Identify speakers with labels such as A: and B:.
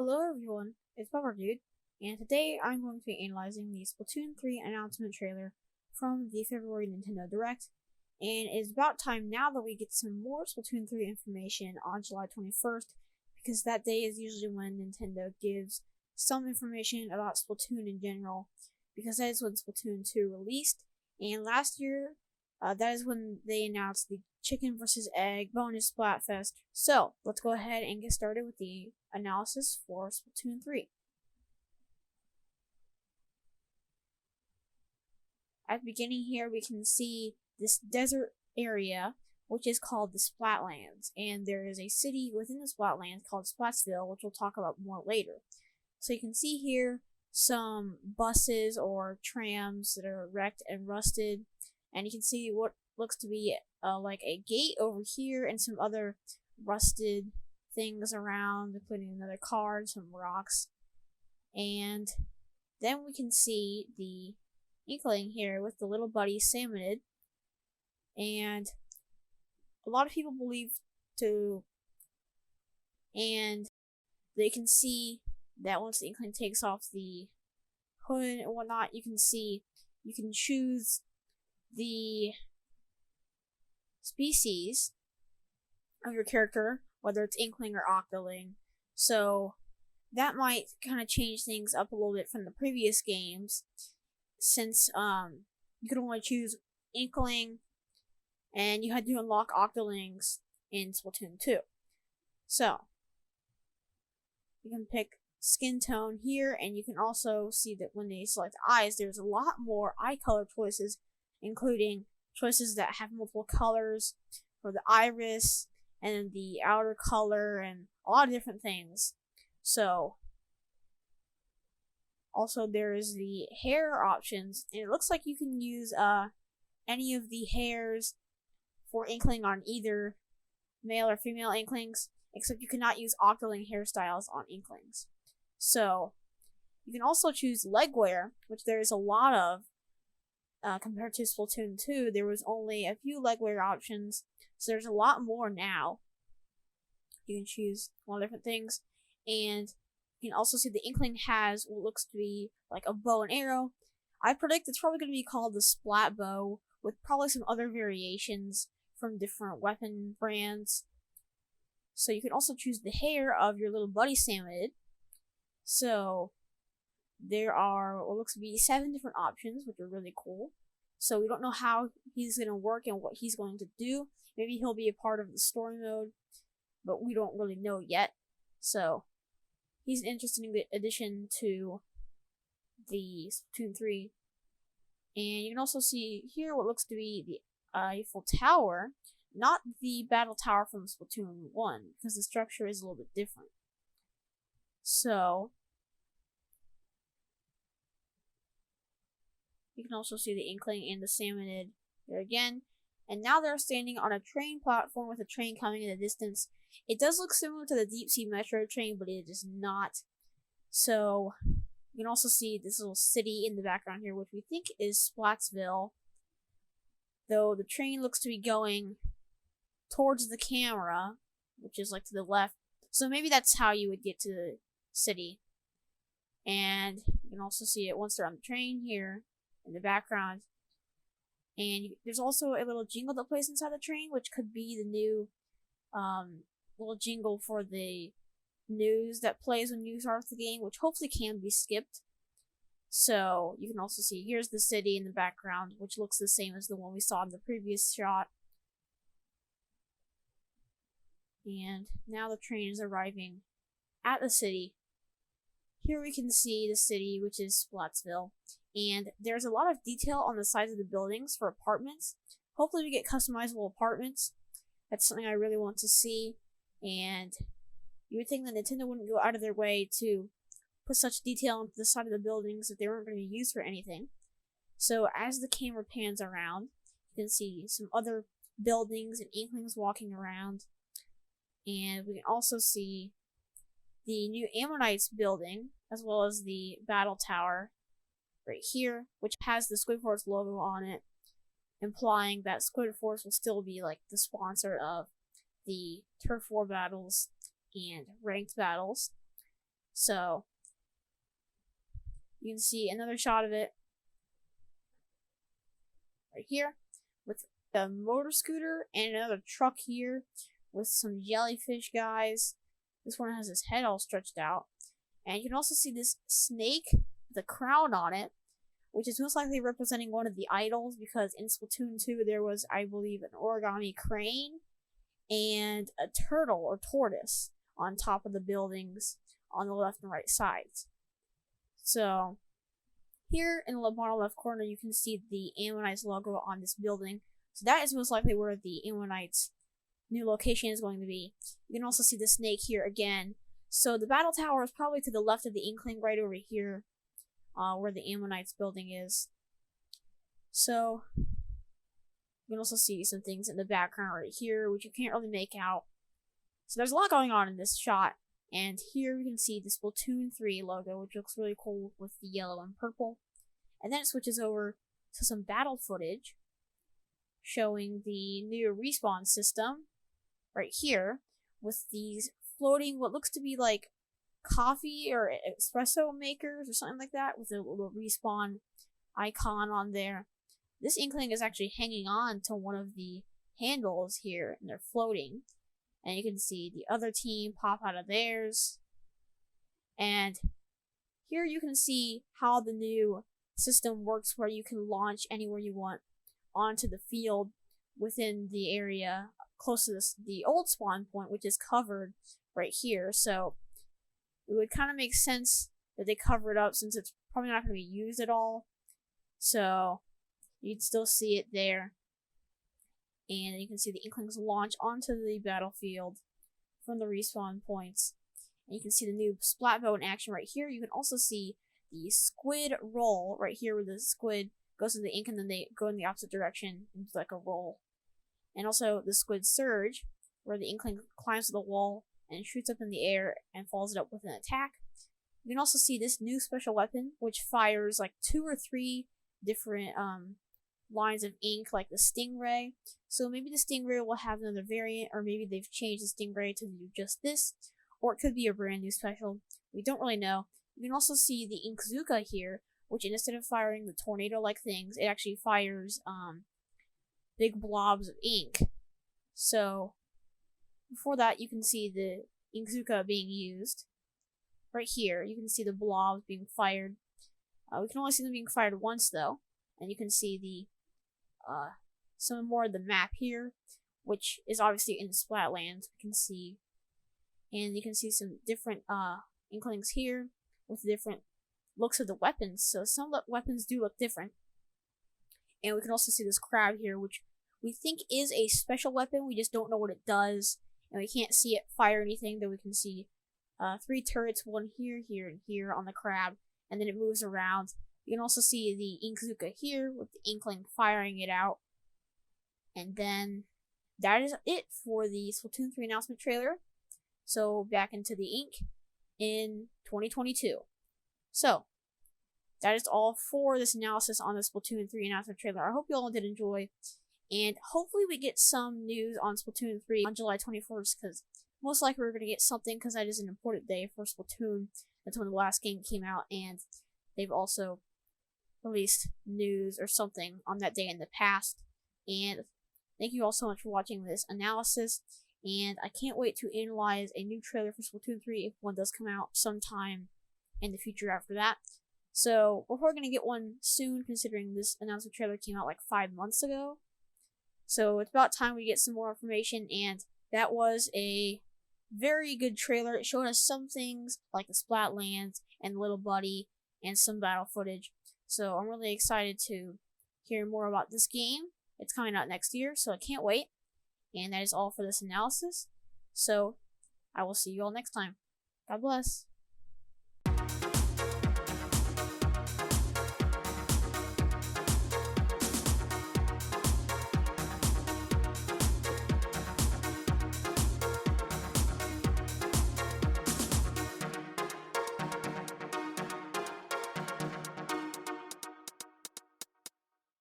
A: Hello everyone, it's Bummer Dude, and today I'm going to be analyzing the Splatoon 3 announcement trailer from the February Nintendo Direct, and it's about time now that we get some more Splatoon 3 information on July 21st, because that day is usually when Nintendo gives some information about Splatoon in general, because that is when Splatoon 2 released, and last year, that is when they announced the Chicken vs. Egg bonus Splatfest. So, let's go ahead and get started with the analysis for Splatoon 3. At the beginning here, we can see this desert area, which is called the Splatlands, and there is a city within the Splatlands called Splatsville, which we'll talk about more later. So you can see here some buses or trams that are wrecked and rusted, and you can see what looks to be like a gate over here and some other rusted things around, including another car and some rocks. And then we can see the Inkling here with the little buddy Salmonid, and a lot of people believe and they can see that once the Inkling takes off the hood and whatnot, you can choose the species of your character, whether it's Inkling or Octoling. So that might kind of change things up a little bit from the previous games, since you could only choose Inkling and you had to unlock Octolings in Splatoon 2. So you can pick skin tone here, and you can also see that when they select eyes, there's a lot more eye color choices, including choices that have multiple colors for the iris and the outer color and a lot of different things. So also there is the hair options, and it looks like you can use any of the hairs for Inkling on either male or female Inklings, except you cannot use Octoling hairstyles on Inklings. So you can also choose leg wear, which there is a lot of. Compared to Splatoon 2, there was only a few leg wear options, so there's a lot more now. You can choose a lot of different things, and you can also see the Inkling has what looks to be like a bow and arrow. I predict it's probably going to be called the Splat Bow, with probably some other variations from different weapon brands. So you can also choose the hair of your little buddy Salmonid. So there are what looks to be 7 different options, which are really cool. So we don't know how he's going to work and what he's going to do. Maybe he'll be a part of the story mode, but we don't really know yet. So he's an interesting addition to the Splatoon 3. And you can also see here what looks to be the Eiffel Tower, not the battle tower from Splatoon 1, because the structure is a little bit different. So you can also see the Inkling and the Salmonid there again. And now they're standing on a train platform with a train coming in the distance. It does look similar to the Deep Sea Metro train, but it is not. So you can also see this little city in the background here, which we think is Splatsville. Though the train looks to be going towards the camera, which is like to the left. So maybe that's how you would get to the city. And you can also see it once they're on the train here in the background. And there's also a little jingle that plays inside the train, which could be the new little jingle for the news that plays when you start the game, which hopefully can be skipped. So you can also see here's the city in the background, which looks the same as the one we saw in the previous shot. And now the train is arriving at the city. Here we can see the city, which is Splatsville. And there's a lot of detail on the sides of the buildings for apartments. Hopefully we get customizable apartments. That's something I really want to see. And you would think that Nintendo wouldn't go out of their way to put such detail onto the side of the buildings if they weren't going to be used for anything. So as the camera pans around, you can see some other buildings and Inklings walking around. And we can also see the new Ammonites building, as well as the battle tower right here, which has the Squid Force logo on it, implying that Squid Force will still be like the sponsor of the Turf War battles and ranked battles. So you can see another shot of it right here with a motor scooter and another truck here with some jellyfish guys. This one has his head all stretched out. And you can also see this snake with a crown on it, which is most likely representing one of the idols, because in Splatoon 2 there was, I believe, an origami crane and a turtle or tortoise on top of the buildings on the left and right sides. So here in the bottom left corner you can see the Ammonites logo on this building. So that is most likely where the Ammonites' new location is going to be. You can also see the snake here again. So the battle tower is probably to the left of the Inkling, right over here, where the Ammonites building is. So you can also see some things in the background right here, which you can't really make out. So there's a lot going on in this shot. And here you can see the Splatoon 3 logo, which looks really cool with the yellow and purple. And then it switches over to some battle footage showing the new respawn system right here with these floating, what looks to be like coffee or espresso makers or something like that, with a little respawn icon on there. This Inkling is actually hanging on to one of the handles here, and they're floating. And you can see the other team pop out of theirs. And here you can see how the new system works, where you can launch anywhere you want onto the field within the area close to the old spawn point, which is covered right here. So it would kind of make sense that they cover it up, since it's probably not going to be used at all. So you'd still see it there. And you can see the Inklings launch onto the battlefield from the respawn points. And you can see the new splat bow in action right here. You can also see the squid roll right here, where the squid goes in the ink and then they go in the opposite direction into like a roll. And also the squid surge, where the Inkling climbs to the wall and shoots up in the air and follows it up with an attack. You can also see this new special weapon, which fires like 2 or 3 different lines of ink, like the Stingray. So maybe the Stingray will have another variant, or maybe they've changed the Stingray to do just this, or it could be a brand new special. We don't really know. You can also see the Inkzooka here, which instead of firing the tornado-like things, it actually fires big blobs of ink. So before that, you can see the Inkzooka being used. Right here, you can see the blobs being fired. We can only see them being fired once, though. And you can see the some more of the map here, which is obviously in Splatland. You can see some different Inklings here with different looks of the weapons. So some weapons do look different. And we can also see this crab here, which we think is a special weapon. We just don't know what it does, and we can't see it fire anything. Though we can see 3 turrets, one here, here, and here on the crab, and then it moves around. You can also see the Inkzooka here with the Inkling firing it out. And then that is it for the Splatoon 3 announcement trailer. So back into the ink in 2022. So that is all for this analysis on the Splatoon 3 announcement trailer. I hope you all did enjoy. And hopefully we get some news on Splatoon 3 on July 21st, because most likely we're going to get something, because that is an important day for Splatoon. That's when the last game came out, and they've also released news or something on that day in the past. And thank you all so much for watching this analysis, and I can't wait to analyze a new trailer for Splatoon 3 if one does come out sometime in the future after that. So we're probably going to get one soon, considering this announcement trailer came out like 5 months ago. So it's about time we get some more information, and that was a very good trailer. It showed us some things like the Splatlands and Little Buddy and some battle footage. So I'm really excited to hear more about this game. It's coming out next year, so I can't wait. And that is all for this analysis. So I will see you all next time. God bless.